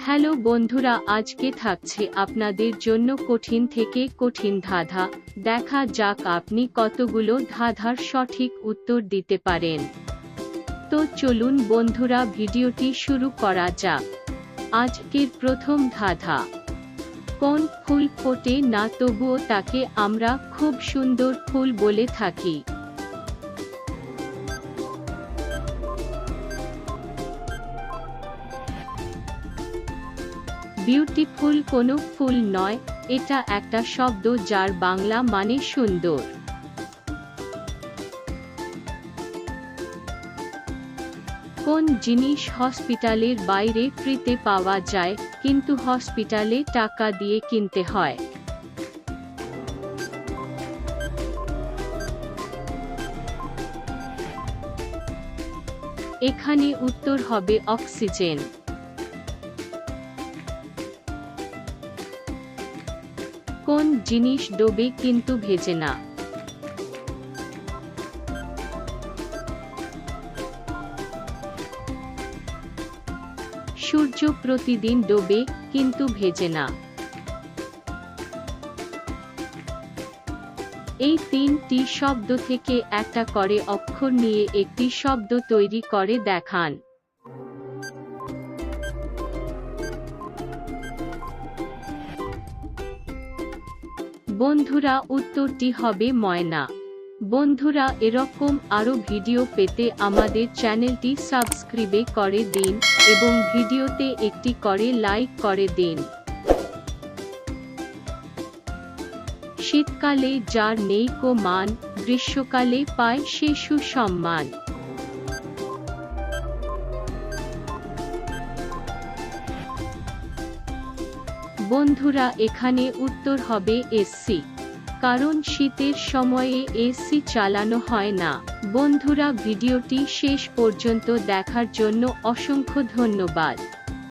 Hello বন্ধুরা, আজকে থাকছে আপনাদের জন্য কঠিন থেকে কঠিন ধাঁধা। দেখা যাক আপনি কতগুলো ধাঁধার সঠিক উত্তর দিতে পারেন। তো চলুন বন্ধুরা, ভিডিওটি শুরু করা যাক। আজকের প্রথম ধাঁধা: কোন ফুল ফোটে না তবুও তাকে আমরা খুব সুন্দর ফুল বলে থাকি? বিউটিফুল কোনো ফুল নয়, এটা একটা শব্দ যার বাংলা মানে সুন্দর। কোন জিনিস হসপিটালের বাইরে ফ্রিতে পাওয়া যায় কিন্তু হসপিটালে টাকা দিয়ে কিনতে হয়? এখানে উত্তর হবে অক্সিজেন। কোন জিনিস ডোবে কিন্তু ভেজে না? সূর্য প্রতিদিন ডোবে কিন্তু ভেজে না। এই তিনটি শব্দ থেকে একটা করে অক্ষর নিয়ে একটি শব্দ তৈরি করে দেখান। বন্ধুরা, উত্তরটি হবে ময়না। বন্ধুরা, এরকম আরো ভিডিও পেতে আমাদের চ্যানেলটি সাবস্ক্রাইব করে দিন এবং ভিডিওতে একটি করে লাইক করে দিন। শীতকালে যার নেই কো মান, গ্রীষ্মকালে পায় সে সুসম্মান। বন্ধুরা, এখানে উত্তর হবে এসি, কারণ শীতের সময়ে এসি চালানো হয় না। বন্ধুরা, ভিডিওটি শেষ পর্যন্ত দেখার জন্য অসংখ্য ধন্যবাদ।